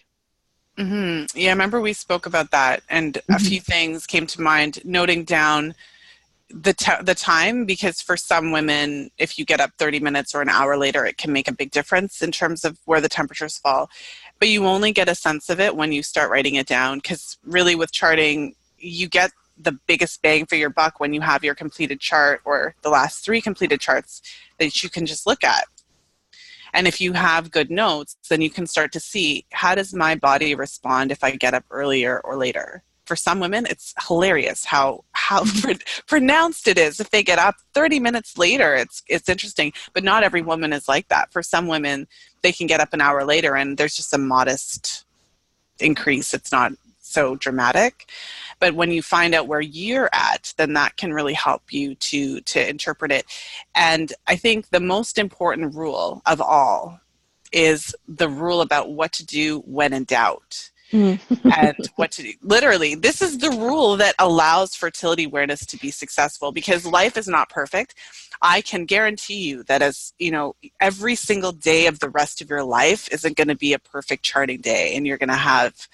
Mm-hmm. Yeah, I remember we spoke about that, and a few things came to mind, noting down the time, because for some women, if you get up 30 minutes or an hour later, it can make a big difference in terms of where the temperatures fall. But you only get a sense of it when you start writing it down, because really with charting, you get the biggest bang for your buck when you have your completed chart or the last 3 completed charts that you can just look at. And if you have good notes, then you can start to see, how does my body respond if I get up earlier or later? For some women, it's hilarious how pronounced it is. If they get up 30 minutes later, it's interesting. But not every woman is like that. For some women, they can get up an hour later and there's just a modest increase. It's not so dramatic. But when you find out where you're at, then that can really help you to interpret it. And I think the most important rule of all is the rule about what to do when in doubt. And what to do. Literally, this is the rule that allows fertility awareness to be successful, because life is not perfect. I can guarantee you that every single day of the rest of your life isn't going to be a perfect charting day, and you're going to have.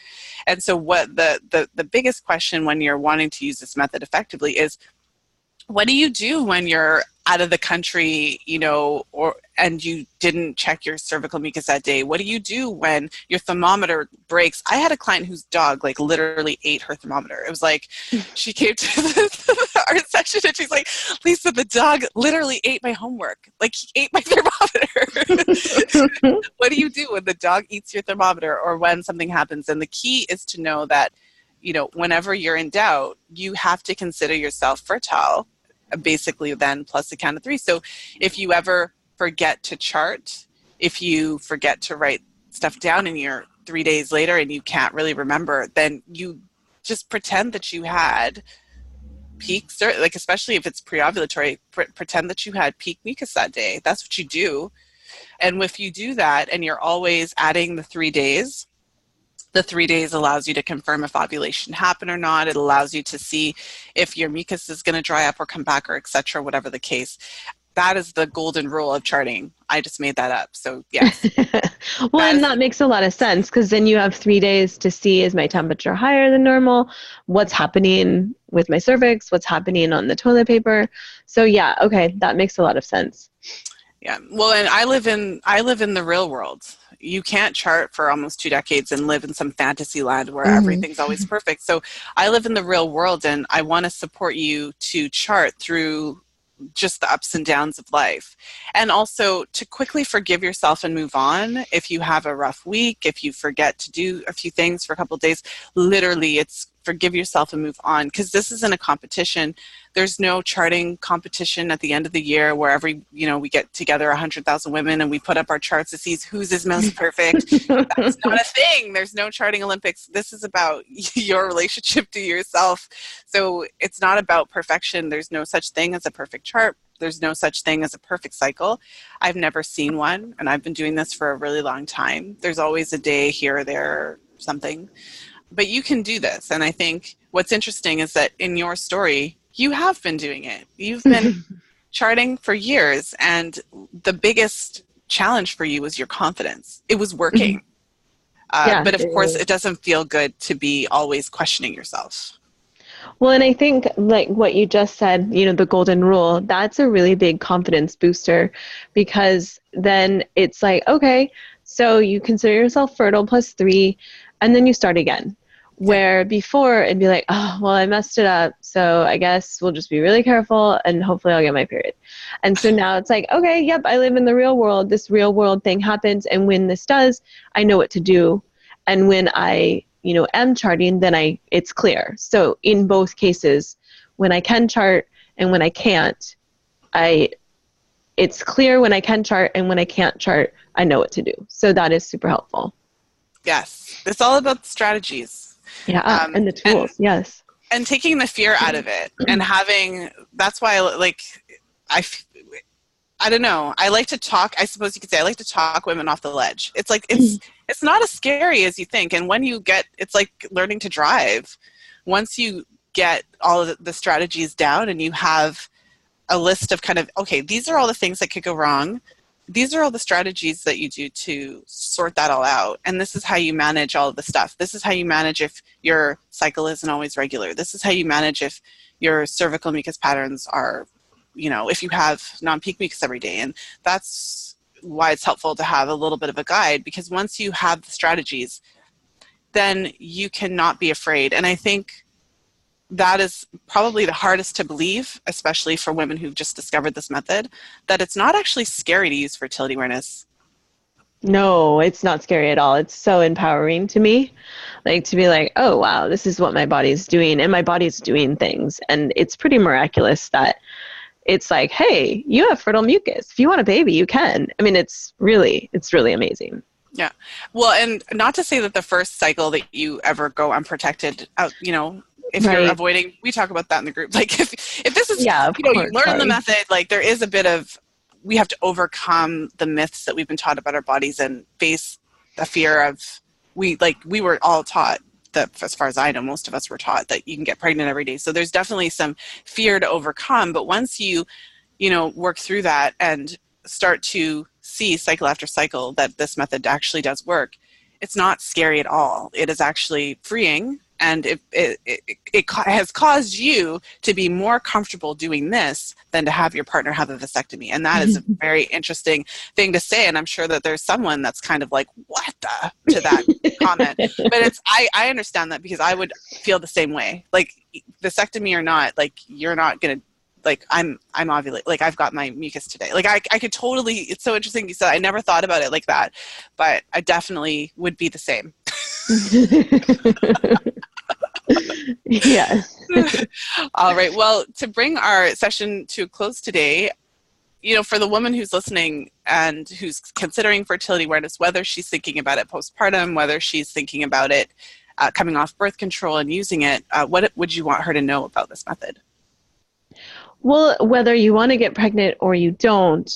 And so what the biggest question when you're wanting to use this method effectively is, what do you do when you're out of the country, and you didn't check your cervical mucus that day? What do you do when your thermometer breaks? I had a client whose dog literally ate her thermometer. It was like, she came to the art session and she's like, Lisa, the dog literally ate my homework. He ate my thermometer. What do you do when the dog eats your thermometer or when something happens? And the key is to know that, whenever you're in doubt, you have to consider yourself fertile, basically then plus the count of 3. So if you ever forget to chart, if you forget to write stuff down and you're 3 days later and you can't really remember, then you just pretend that you had peak, especially if it's pre-ovulatory, pretend that you had peak mucus that day. That's what you do. And if you do that and you're always adding the 3 days, the 3 days allows you to confirm if ovulation happened or not. It allows you to see if your mucus is going to dry up or come back, or et cetera, whatever the case. that is the golden rule of charting. I just made that up. So yes. Well, and that makes a lot of sense, because then you have 3 days to see, is my temperature higher than normal? What's happening with my cervix? What's happening on the toilet paper? So yeah, okay, that makes a lot of sense. Yeah. Well, and I live in the real world. You can't chart for almost 2 decades and live in some fantasy land where everything's always perfect. So I live in the real world, and I want to support you to chart through just the ups and downs of life, and also to quickly forgive yourself and move on. If you have a rough week, if you forget to do a few things for a couple of days, literally it's forgive yourself and move on, because this isn't a competition. There's no charting competition at the end of the year where we get together 100,000 women and we put up our charts to see whose is most perfect. That's not a thing. There's no charting Olympics. This is about your relationship to yourself. So it's not about perfection. There's no such thing as a perfect chart. There's no such thing as a perfect cycle. I've never seen one, and I've been doing this for a really long time. There's always a day here or there or something. But you can do this. And I think what's interesting is that in your story, you have been doing it. You've been charting for years, and the biggest challenge for you was your confidence. It was working. But of course, it doesn't feel good to be always questioning yourself. Well, and I think like what you just said, the golden rule, that's a really big confidence booster, because then it's like, okay, so you consider yourself fertile +3, and then you start again. Where before it'd be like, oh, well, I messed it up, so I guess we'll just be really careful and hopefully I'll get my period. And so now it's like, okay, yep, I live in the real world. This real world thing happens, and when this does, I know what to do. And when I, am charting, then it's clear. So in both cases, when I can chart and when I can't, it's clear when I can chart, and when I can't chart, I know what to do. So that is super helpful. Yes. It's all about strategies. Yeah, and the tools, yes. And taking the fear out of it, and that's why I don't know, I like to talk, I suppose you could say, I like to talk women off the ledge. It's like, it's not as scary as you think. And when you it's like learning to drive. Once you get all of the strategies down and you have a list of kind of, okay, these are all the things that could go wrong. These are all the strategies that you do to sort that all out. And this is how you manage all of the stuff. This is how you manage if your cycle isn't always regular. This is how you manage if your cervical mucus patterns are, if you have non-peak mucus every day. And that's why it's helpful to have a little bit of a guide, because once you have the strategies, then you cannot be afraid. And I think that is probably the hardest to believe, especially for women who've just discovered this method, that it's not actually scary to use fertility awareness. No, it's not scary at all. It's so empowering to me, like to be like, oh, wow, this is what my body's doing, and my body's doing things. And it's pretty miraculous that it's like, hey, you have fertile mucus. If you want a baby, you can. I mean, it's really amazing. Yeah. Well, and not to say that the first cycle that you ever go unprotected, if you're avoiding, we talk about that in the group. Like if this is, you learn the method, like there is a bit of, we have to overcome the myths that we've been taught about our bodies and face the fear of, we were all taught that, as far as I know, most of us were taught that you can get pregnant every day. So there's definitely some fear to overcome. But once you work through that and start to see cycle after cycle that this method actually does work, it's not scary at all. It is actually freeing. And it has caused you to be more comfortable doing this than to have your partner have a vasectomy. And that is a very interesting thing to say. And I'm sure that there's someone that's kind of like, what the, to that comment. But I understand that, because I would feel the same way. Like vasectomy or not, like you're not going to, like I'm ovulating, like I've got my mucus today. Like I could totally, it's so interesting you said, I never thought about it like that, but I definitely would be the same. Yes. All right. Well, to bring our session to a close today, for the woman who's listening and who's considering fertility awareness, whether she's thinking about it postpartum, whether she's thinking about it coming off birth control and using it, what would you want her to know about this method? Well, whether you want to get pregnant or you don't,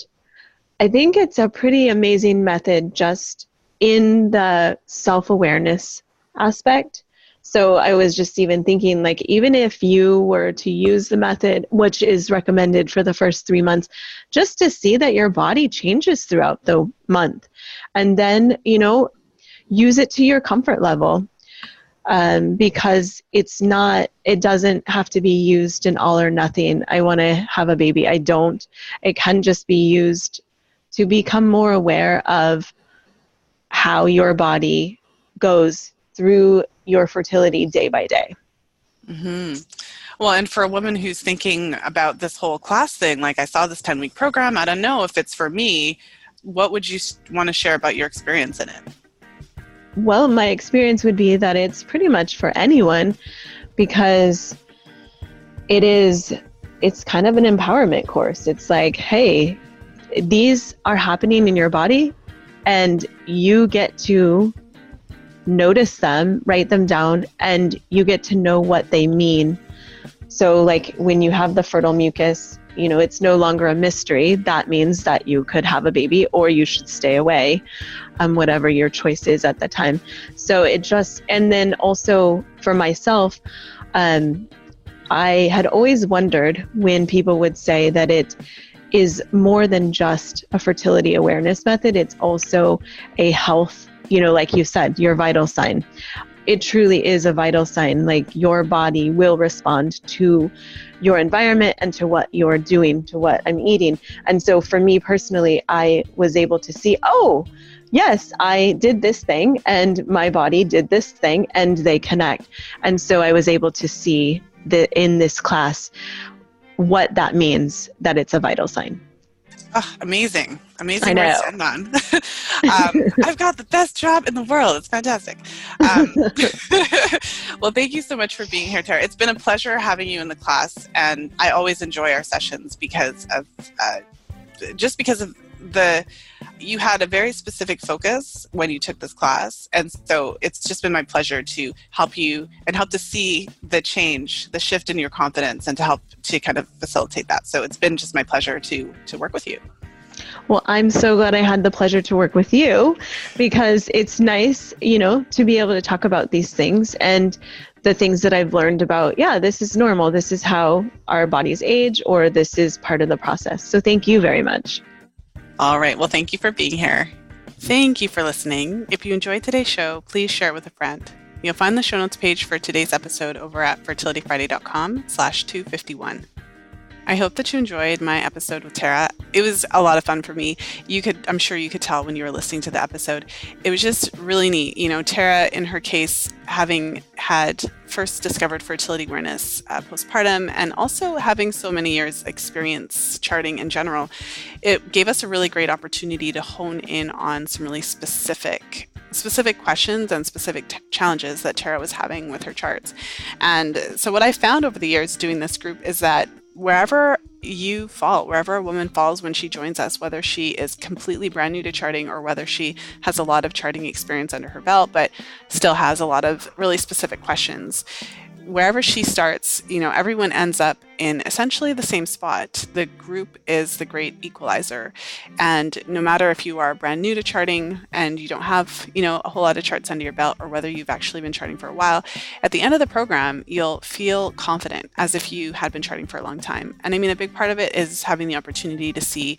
I think it's a pretty amazing method just in the self-awareness aspect. So I was just even thinking, like, even if you were to use the method, which is recommended for the first 3 months, just to see that your body changes throughout the month. And then, use it to your comfort level. Because it doesn't have to be used in all or nothing. I want to have a baby. I don't. It can just be used to become more aware of how your body goes through your fertility day by day. Mm-hmm. Well, and for a woman who's thinking about this whole class thing, like, I saw this 10-week program, I don't know if it's for me, what would you want to share about your experience in it? Well, my experience would be that it's pretty much for anyone, because it's kind of an empowerment course. It's like, hey, these are happening in your body and you get to notice them, write them down, and you get to know what they mean. So like when you have the fertile mucus, it's no longer a mystery. That means that you could have a baby or you should stay away, whatever your choice is at the time. So and then also for myself, I had always wondered when people would say that it is more than just a fertility awareness method. It's also a health, like you said, your vital sign. It truly is a vital sign. Like, your body will respond to your environment and to what you're doing, to what I'm eating. And so for me personally, I was able to see, oh, yes, I did this thing and my body did this thing, and they connect. And so I was able to see in this class what that means, that it's a vital sign. Oh, amazing. I know. Words to end on. I've got the best job in the world. It's fantastic. Well, thank you so much for being here, Tara. It's been a pleasure having you in the class, and I always enjoy our sessions because of you had a very specific focus when you took this class. And so it's just been my pleasure to help you and help to see the change, the shift in your confidence, and to help to kind of facilitate that. So it's been just my pleasure to work with you. Well, I'm so glad I had the pleasure to work with you, because it's nice, to be able to talk about these things and the things that I've learned about, this is normal. This is how our bodies age, or this is part of the process. So thank you very much. All right. Well, thank you for being here. Thank you for listening. If you enjoyed today's show, please share it with a friend. You'll find the show notes page for today's episode over at fertilityfriday.com/251. I hope that you enjoyed my episode with Tara. It was a lot of fun for me. I'm sure you could tell when you were listening to the episode. It was just really neat. Tara, in her case, having had first discovered fertility awareness postpartum, and also having so many years experience charting in general, it gave us a really great opportunity to hone in on some really specific questions and specific challenges that Tara was having with her charts. And so what I found over the years doing this group is that wherever a woman falls when she joins us, whether she is completely brand new to charting or whether she has a lot of charting experience under her belt but still has a lot of really specific questions, wherever she starts, everyone ends up in essentially the same spot. The group is the great equalizer. And no matter if you are brand new to charting and you don't have, a whole lot of charts under your belt, or whether you've actually been charting for a while, at the end of the program, you'll feel confident as if you had been charting for a long time. And I mean, a big part of it is having the opportunity to see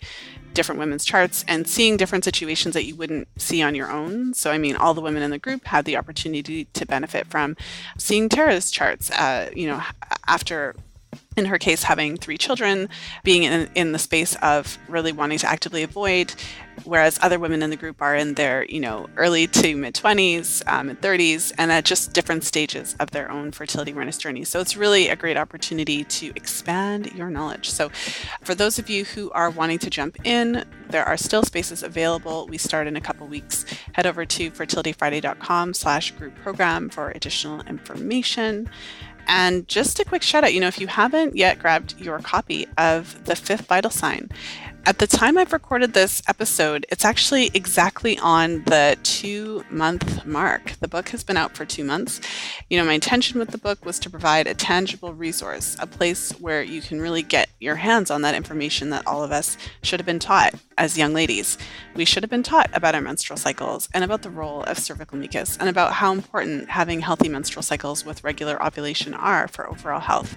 different women's charts and seeing different situations that you wouldn't see on your own. So, I mean, all the women in the group had the opportunity to benefit from seeing Tara's charts, after, in her case, having 3 children, being in the space of really wanting to actively avoid, whereas other women in the group are in their, early to mid-20s, mid-30s, and at just different stages of their own fertility awareness journey. So it's really a great opportunity to expand your knowledge. So for those of you who are wanting to jump in, there are still spaces available. We start in a couple weeks. Head over to fertilityfriday.com/group program for additional information. And just a quick shout out, if you haven't yet grabbed your copy of The Fifth Vital Sign, at the time I've recorded this episode, it's actually exactly on the 2-month mark. The book has been out for 2 months. My intention with the book was to provide a tangible resource, a place where you can really get your hands on that information that all of us should have been taught as young ladies. We should have been taught about our menstrual cycles and about the role of cervical mucus and about how important having healthy menstrual cycles with regular ovulation are for overall health,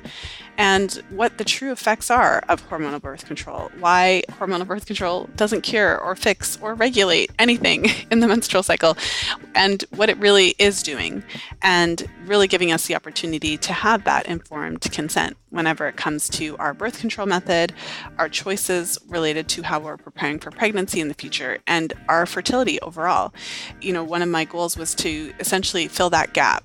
and what the true effects are of hormonal birth control, why hormonal birth control doesn't cure or fix or regulate anything in the menstrual cycle, and what it really is doing, and really giving us the opportunity to have that informed consent whenever it comes to our birth control method, our choices related to how we're preparing for pregnancy in the future, and our fertility overall. One of my goals was to essentially fill that gap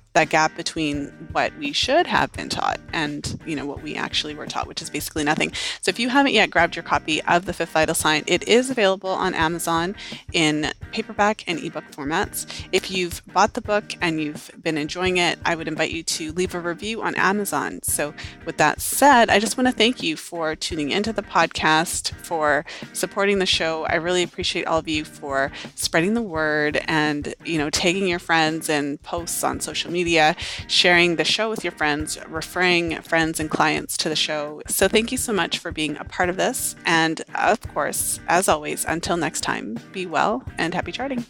between what we should have been taught and, what we actually were taught, which is basically nothing. So if you haven't yet grabbed your copy of The Fifth Vital Sign, it is available on Amazon in paperback and ebook formats. If you've bought the book and you've been enjoying it, I would invite you to leave a review on Amazon. So with that said, I just want to thank you for tuning into the podcast, for supporting the show. I really appreciate all of you for spreading the word and, tagging your friends in posts on social media, sharing the show with your friends, referring friends and clients to the show. So thank you so much for being a part of this. And of course, as always, until next time, be well and happy charting.